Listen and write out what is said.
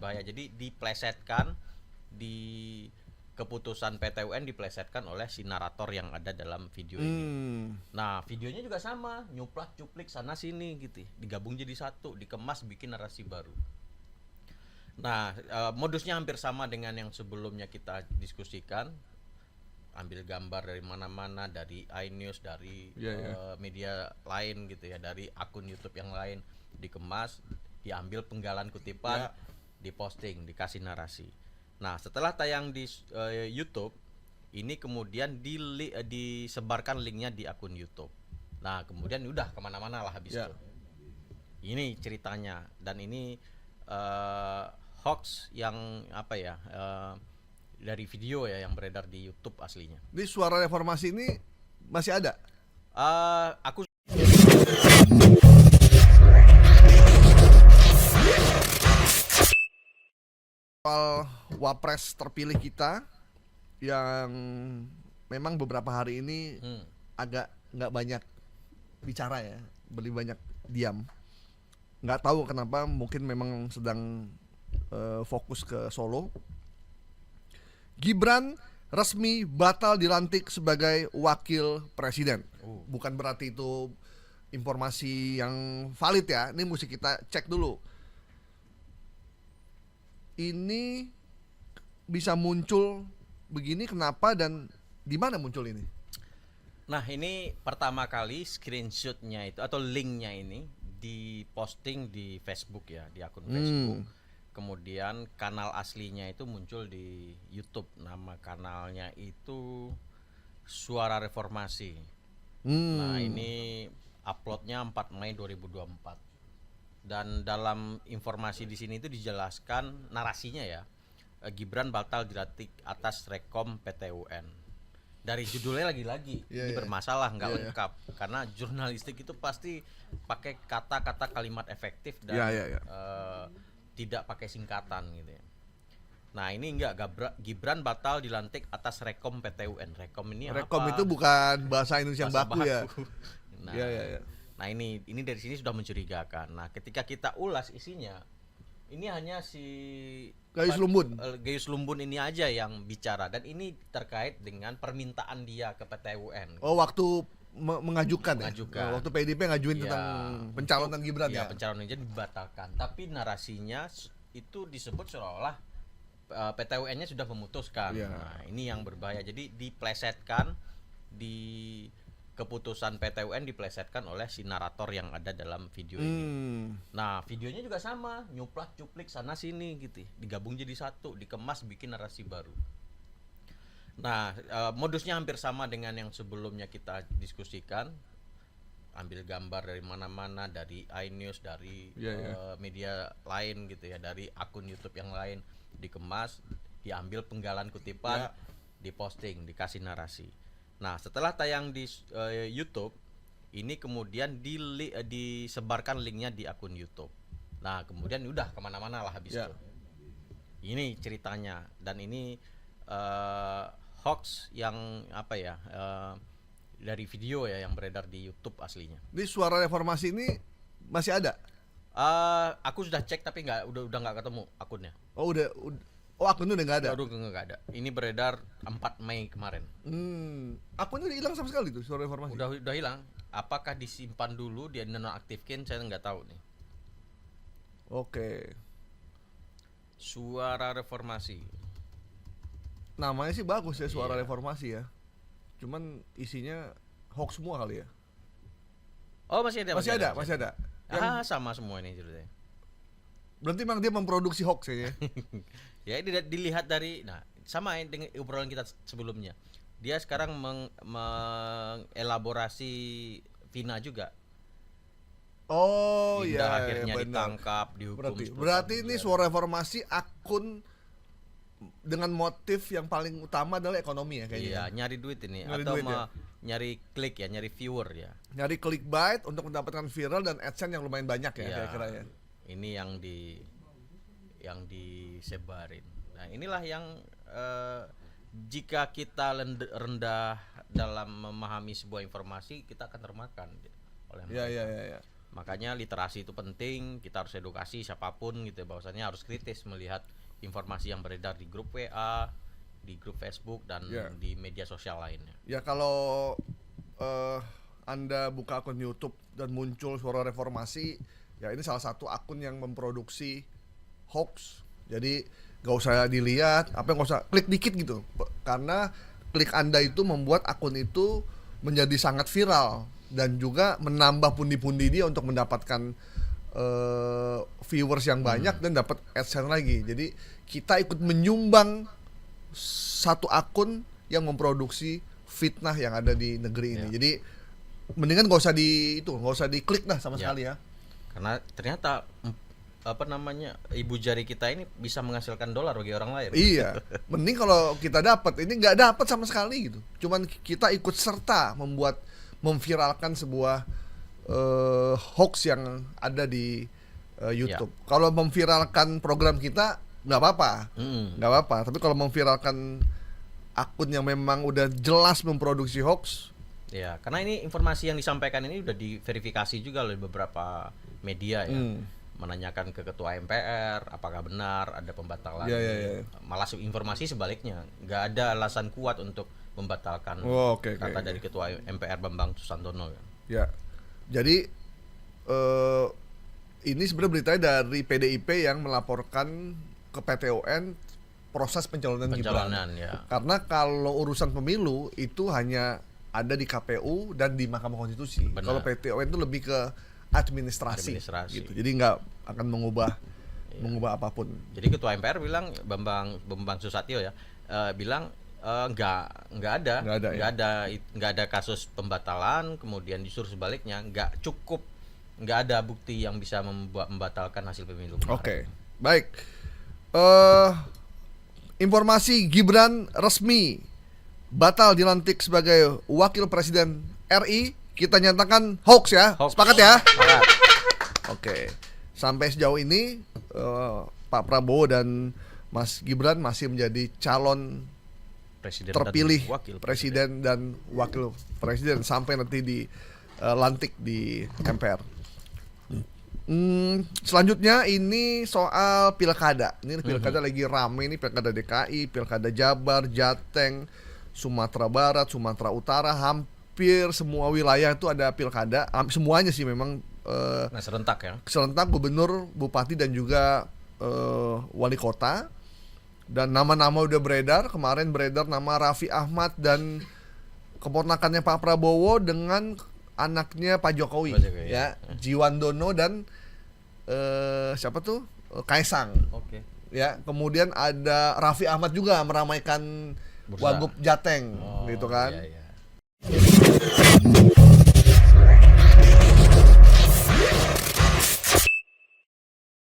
berbahaya. Jadi diplesetkan di keputusan PT UN diplesetkan oleh si narator yang ada dalam video ini. Nah, videonya juga sama, nyuplak cuplik sana sini gitu, digabung jadi satu, dikemas bikin narasi baru. Nah, modusnya hampir sama dengan yang sebelumnya kita diskusikan. Ambil gambar dari mana-mana, dari iNews, dari media lain gitu ya, dari akun YouTube yang lain, dikemas, diambil penggalan kutipan, diposting, dikasih narasi. Nah, setelah tayang di YouTube, ini kemudian disebarkan linknya di akun YouTube. Nah, kemudian udah kemana-mana lah habis itu. Ini ceritanya, dan ini hoax yang apa ya, dari video ya yang beredar di YouTube aslinya. Di Suara Reformasi ini masih ada? Aku soal wapres terpilih kita yang memang beberapa hari ini agak nggak banyak bicara ya, lebih banyak diam. Nggak tahu kenapa, mungkin memang sedang fokus ke Solo. Gibran resmi batal dilantik sebagai wakil presiden. Bukan berarti itu informasi yang valid ya. Ini mesti kita cek dulu. Ini bisa muncul begini kenapa dan di mana muncul ini? Nah, ini pertama kali screenshotnya itu atau linknya ini diposting di Facebook ya, di akun Facebook. Kemudian kanal aslinya itu muncul di YouTube. Nama kanalnya itu Suara Reformasi. Nah, ini uploadnya 4 Mei 2024. Dan dalam informasi di sini itu dijelaskan narasinya ya, Gibran batal dilantik atas rekom PT UN. Dari judulnya lagi-lagi ini bermasalah, nggak lengkap, karena jurnalistik itu pasti pakai kata-kata kalimat efektif dan tidak pakai singkatan gitu ya. Nah, ini enggak, Gibran batal dilantik atas rekom PT UN. Rekom ini Rekom apa? itu bukan bahasa Indonesia Bahasa baku ya. Nah, nah ini dari sini sudah mencurigakan. Nah, ketika kita ulas isinya, ini hanya si Gayus Lumbun. Gayus Lumbun ini aja yang bicara, dan ini terkait dengan permintaan dia ke PT UN. Oh, waktu mengajukan ya? Waktu PDIP ngajuin tentang pencalonan Gibran ya? Pencalonan jadi dibatalkan. Tapi narasinya itu disebut seolah-olah PT UN-nya sudah memutuskan. Nah, ini yang berbahaya. Jadi diplesetkan di keputusan PT UN diplesetkan oleh si narator yang ada dalam video ini. Nah, videonya juga sama, nyuplak cuplik sana sini gitu, digabung jadi satu, dikemas bikin narasi baru. Nah, modusnya hampir sama dengan yang sebelumnya kita diskusikan. Ambil gambar dari mana-mana, dari iNews, dari media lain gitu ya, dari akun YouTube yang lain, dikemas, diambil penggalan kutipan, diposting, dikasih narasi. Nah, setelah tayang di YouTube, ini kemudian disebarkan linknya di akun YouTube. Nah, kemudian udah kemana-mana lah habis itu. Ini ceritanya, dan ini hoax yang apa ya, dari video ya yang beredar di YouTube aslinya. Di Suara Reformasi ini masih ada? Aku sudah cek tapi udah nggak ketemu akunnya. Oh, akunnya udah nggak ada? Udah nggak ada. Ini beredar 4 Mei kemarin. Akunnya udah hilang sama sekali tuh, Suara Reformasi? Udah hilang. Apakah disimpan dulu, dia nonaktifkan, saya nggak tahu nih. Oke. Suara Reformasi. Namanya sih bagus ya, Suara Reformasi ya. Cuman isinya hoax semua kali ya. Oh, masih ada. Masih ada. Sama semua ini ceritanya. Berarti memang dia memproduksi hoax ya. Ya, dilihat dari, nah sama dengan obrolan kita sebelumnya. Dia sekarang mengelaborasi Vina juga. Oh iya, akhirnya ditangkap, dihukum. Berarti ini Suara Reformasi akun dengan motif yang paling utama adalah ekonomi ya kayaknya. Iya, nyari duit ini, atau nyari klik ya, nyari viewer ya. Nyari clickbait untuk mendapatkan viral dan AdSense yang lumayan banyak ya kira-kira ya. Ini yang disebarin. Nah, inilah yang jika kita rendah dalam memahami sebuah informasi, kita akan termakan oleh mereka. Iya. Makanya literasi itu penting, kita harus edukasi siapapun gitu, bahwasannya harus kritis melihat informasi yang beredar di grup WA, di grup Facebook dan di media sosial lainnya. Ya kalau Anda buka akun YouTube dan muncul Suara Reformasi, ya ini salah satu akun yang memproduksi hoax. Jadi gak usah dilihat, nggak usah klik dikit gitu, karena klik Anda itu membuat akun itu menjadi sangat viral dan juga menambah pundi-pundi dia untuk mendapatkan viewers yang banyak dan dapat AdSense lagi. Jadi kita ikut menyumbang satu akun yang memproduksi fitnah yang ada di negeri ini. Jadi mendingan nggak usah diklik dah sama sekali ya. Karena ternyata ibu jari kita ini bisa menghasilkan dolar bagi orang lain. Iya, mending kalau kita dapat, ini nggak dapat sama sekali gitu. Cuman kita ikut serta memviralkan sebuah hoax yang ada di YouTube. Kalau memviralkan program kita nggak apa-apa, Tapi kalau memviralkan akun yang memang udah jelas memproduksi hoax, ya, karena ini informasi yang disampaikan ini udah diverifikasi juga oleh beberapa media ya. Menanyakan ke ketua MPR apakah benar ada pembatalan. Malah informasi sebaliknya, nggak ada alasan kuat untuk membatalkan kata dari ketua MPR Bambang Susantono. Ya, jadi ini sebenarnya beritanya dari PDIP yang melaporkan ke PT UN proses pencalonan Gibran. Ya. Karena kalau urusan pemilu itu hanya ada di KPU dan di Mahkamah Konstitusi. Kalau PT UN itu lebih ke administrasi. Gitu. Jadi nggak akan mengubah apapun. Jadi ketua MPR bilang Bambang Susatyo ya bilang nggak ada kasus pembatalan, kemudian disuruh sebaliknya nggak ada bukti yang bisa membatalkan hasil pemilu. Oke. Baik. Informasi Gibran resmi batal dilantik sebagai wakil presiden RI, kita nyatakan hoax ya. Sepakat ya? Sepakat. Oke. Sampai sejauh ini Pak Prabowo dan Mas Gibran masih menjadi calon presiden terpilih presiden dan wakil presiden sampai nanti dilantik di MPR. Selanjutnya ini soal pilkada. Ini pilkada lagi rame, ini pilkada DKI, pilkada Jabar, Jateng, Sumatera Barat, Sumatera Utara, hampir semua wilayah itu ada pilkada. Semuanya sih memang serentak ya. Serentak gubernur, bupati dan juga wali kota. Dan nama-nama udah beredar. Kemarin beredar nama Raffi Ahmad dan keponakannya Pak Prabowo dengan anaknya Pak Jokowi ya, Jiwandono dan siapa tuh? Kaisang. Ya, kemudian ada Raffi Ahmad juga meramaikan Wagub Jateng gitu kan.